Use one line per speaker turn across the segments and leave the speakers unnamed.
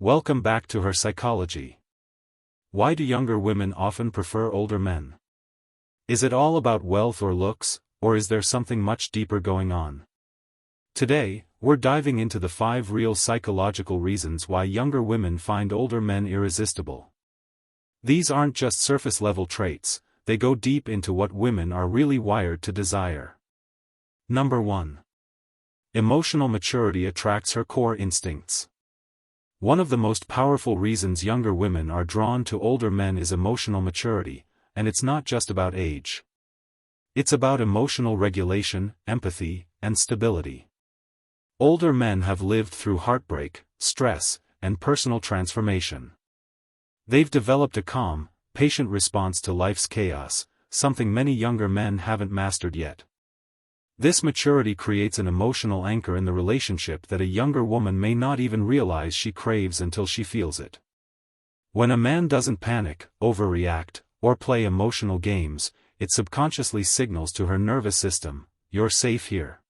Welcome back to Her Psychology. Why do younger women often prefer older men? Is it all about wealth or looks, or is there something much deeper going on? Today, we're diving into the 5 real psychological reasons why younger women find older men irresistible. These aren't just surface-level traits, they go deep into what women are really wired to desire. Number 1. Emotional maturity attracts her core instincts. One of the most powerful reasons younger women are drawn to older men is emotional maturity, and it's not just about age. It's about emotional regulation, empathy, and stability. Older men have lived through heartbreak, stress, and personal transformation. They've developed a calm, patient response to life's chaos, something many younger men haven't mastered yet. This maturity creates an emotional anchor in the relationship that a younger woman may not even realize she craves until she feels it. When a man doesn't panic, overreact, or play emotional games, it subconsciously signals to her nervous system, "You're safe here."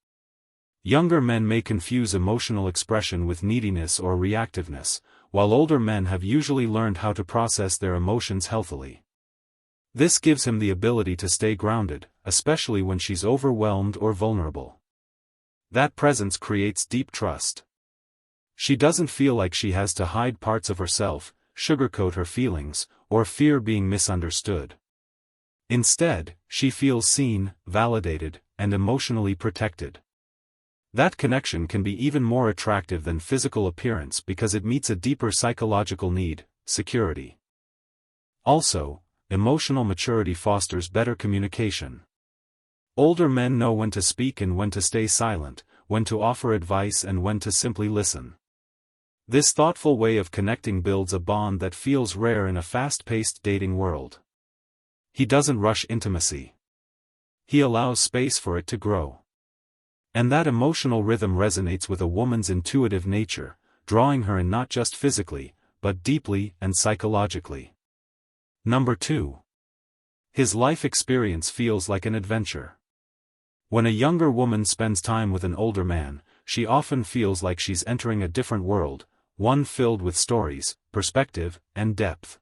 Younger men may confuse emotional expression with neediness or reactiveness, while older men have usually learned how to process their emotions healthily. This gives him the ability to stay grounded, especially when she's overwhelmed or vulnerable. That presence creates deep trust. She doesn't feel like she has to hide parts of herself, sugarcoat her feelings, or fear being misunderstood. Instead, she feels seen, validated, and emotionally protected. That connection can be even more attractive than physical appearance because it meets a deeper psychological need, security. Also, emotional maturity fosters better communication. Older men know when to speak and when to stay silent, when to offer advice and when to simply listen. This thoughtful way of connecting builds a bond that feels rare in a fast-paced dating world. He doesn't rush intimacy. He allows space for it to grow. And that emotional rhythm resonates with a woman's intuitive nature, drawing her in not just physically, but deeply and psychologically. Number 2. His life experience feels like an adventure. When a younger woman spends time with an older man, she often feels like she's entering a different world, one filled with stories, perspective, and depth.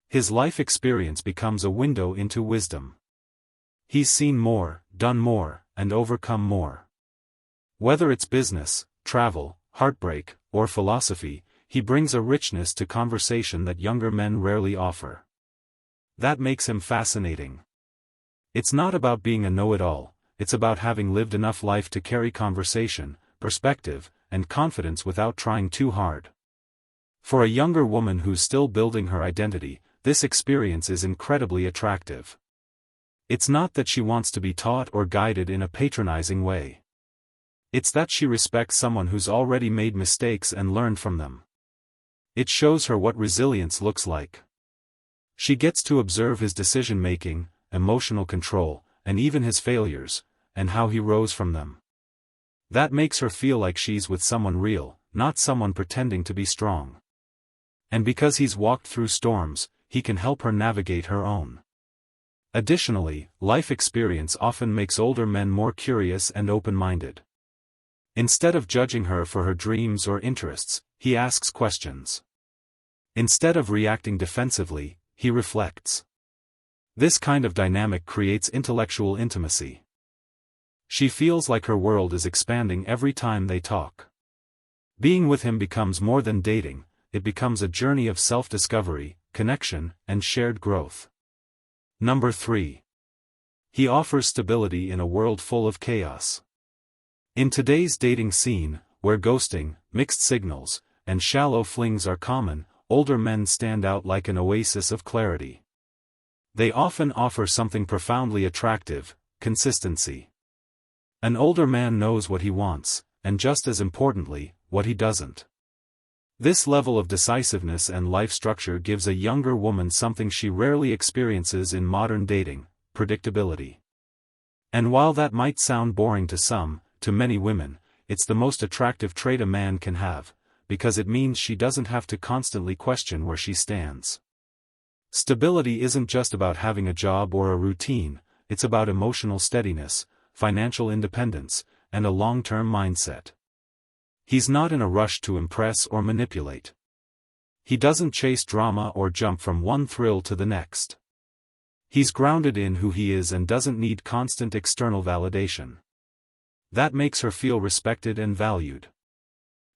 His life experience becomes a window into wisdom. He's seen more, done more, and overcome more. Whether it's business, travel, heartbreak, or philosophy, he brings a richness to conversation that younger men rarely offer. That makes him fascinating. It's not about being a know-it-all, it's about having lived enough life to carry conversation, perspective, and confidence without trying too hard. For a younger woman who's still building her identity, this experience is incredibly attractive. It's not that she wants to be taught or guided in a patronizing way. It's that she respects someone who's already made mistakes and learned from them. It shows her what resilience looks like. She gets to observe his decision-making, emotional control, and even his failures, and how he rose from them. That makes her feel like she's with someone real, not someone pretending to be strong. And because he's walked through storms, he can help her navigate her own. Additionally, life experience often makes older men more curious and open-minded. Instead of judging her for her dreams or interests, he asks questions. Instead of reacting defensively, he reflects. This kind of dynamic creates intellectual intimacy. She feels like her world is expanding every time they talk. Being with him becomes more than dating, it becomes a journey of self-discovery, connection, and shared growth. Number 3. He offers stability in a world full of chaos. In today's dating scene, where ghosting, mixed signals, and shallow flings are common, older men stand out like an oasis of clarity. They often offer something profoundly attractive: consistency. An older man knows what he wants, and just as importantly, what he doesn't. This level of decisiveness and life structure gives a younger woman something she rarely experiences in modern dating: predictability. And while that might sound boring to some, to many women, it's the most attractive trait a man can have, because it means she doesn't have to constantly question where she stands. Stability isn't just about having a job or a routine, it's about emotional steadiness, financial independence, and a long-term mindset. He's not in a rush to impress or manipulate. He doesn't chase drama or jump from one thrill to the next. He's grounded in who he is and doesn't need constant external validation. That makes her feel respected and valued.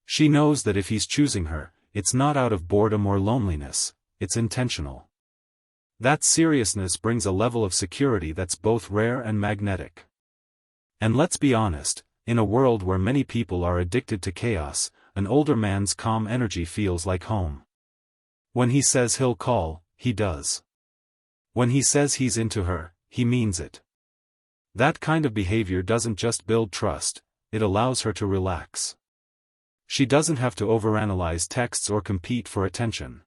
She knows that if he's choosing her, it's not out of boredom or loneliness, it's intentional. That seriousness brings a level of security that's both rare and magnetic. And let's be honest, in a world where many people are addicted to chaos, an older man's calm energy feels like home. When he says he'll call, he does. When he says he's into her, he means it. That kind of behavior doesn't just build trust, it allows her to relax. She doesn't have to overanalyze texts or compete for attention.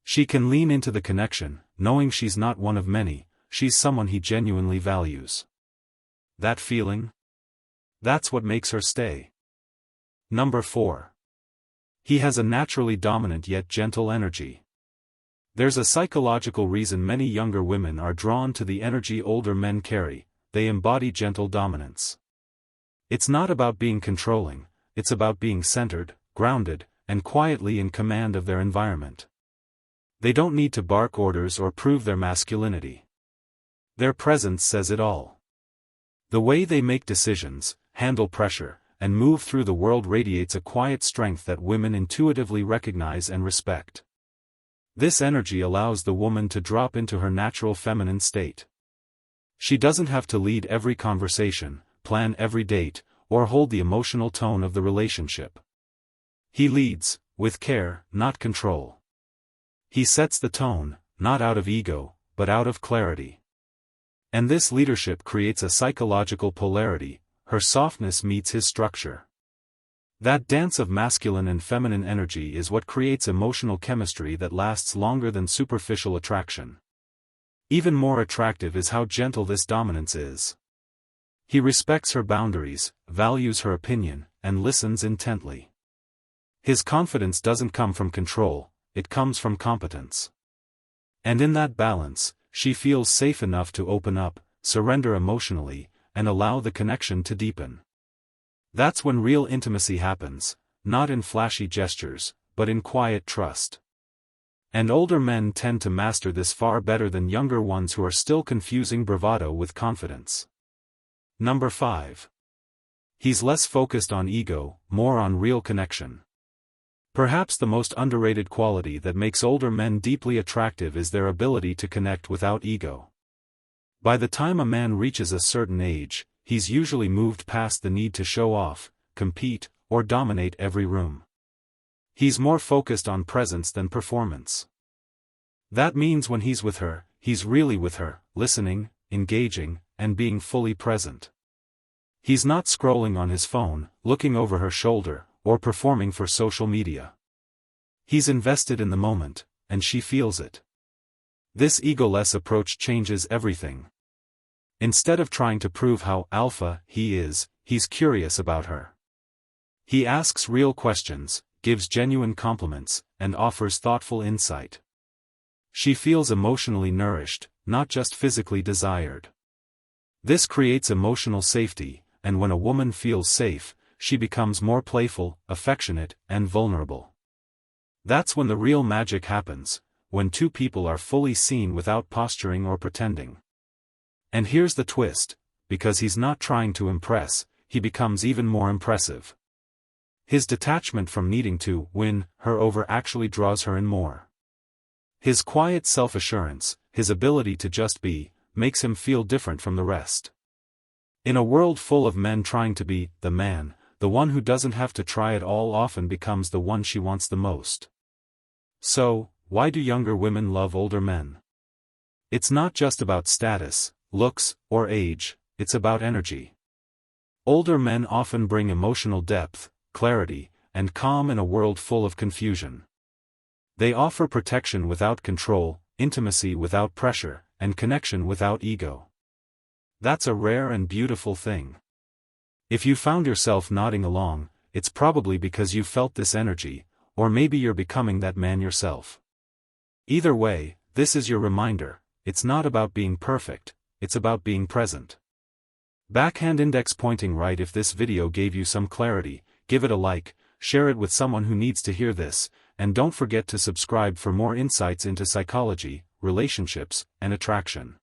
She can lean into the connection, knowing she's not one of many, she's someone he genuinely values. That feeling? That's what makes her stay. Number 4. He has a naturally dominant yet gentle energy. There's a psychological reason many younger women are drawn to the energy older men carry: they embody gentle dominance. It's not about being controlling, it's about being centered, grounded, and quietly in command of their environment. They don't need to bark orders or prove their masculinity. Their presence says it all. The way they make decisions, handle pressure, and move through the world radiates a quiet strength that women intuitively recognize and respect. This energy allows the woman to drop into her natural feminine state. She doesn't have to lead every conversation, plan every date, or hold the emotional tone of the relationship. He leads, with care, not control. He sets the tone, not out of ego, but out of clarity. And this leadership creates a psychological polarity: her softness meets his structure. That dance of masculine and feminine energy is what creates emotional chemistry that lasts longer than superficial attraction. Even more attractive is how gentle this dominance is. He respects her boundaries, values her opinion, and listens intently. His confidence doesn't come from control, it comes from competence. And in that balance, she feels safe enough to open up, surrender emotionally, and allow the connection to deepen. That's when real intimacy happens, not in flashy gestures, but in quiet trust. And older men tend to master this far better than younger ones who are still confusing bravado with confidence. Number 5. He's less focused on ego, more on real connection. Perhaps the most underrated quality that makes older men deeply attractive is their ability to connect without ego. By the time a man reaches a certain age, he's usually moved past the need to show off, compete, or dominate every room. He's more focused on presence than performance. That means when he's with her, he's really with her, listening, engaging, and being fully present. He's not scrolling on his phone, looking over her shoulder, or performing for social media. He's invested in the moment, and she feels it. This egoless approach changes everything. Instead of trying to prove how alpha he is, he's curious about her. He asks real questions, gives genuine compliments, and offers thoughtful insight. She feels emotionally nourished, not just physically desired. This creates emotional safety, and when a woman feels safe, she becomes more playful, affectionate, and vulnerable. That's when the real magic happens, when two people are fully seen without posturing or pretending. And here's the twist: because he's not trying to impress, he becomes even more impressive. His detachment from needing to win her over actually draws her in more. His quiet self-assurance, his ability to just be, makes him feel different from the rest. In a world full of men trying to be the man, the one who doesn't have to try it all often becomes the one she wants the most. So, why do younger women love older men? It's not just about status, looks, or age, it's about energy. Older men often bring emotional depth, clarity, and calm in a world full of confusion. They offer protection without control, intimacy without pressure, and connection without ego. That's a rare and beautiful thing. If you found yourself nodding along, it's probably because you felt this energy, or maybe you're becoming that man yourself. Either way, this is your reminder: it's not about being perfect, it's about being present. Backhand index pointing right. If this video gave you some clarity, give it a like, share it with someone who needs to hear this, and don't forget to subscribe for more insights into psychology, relationships, and attraction.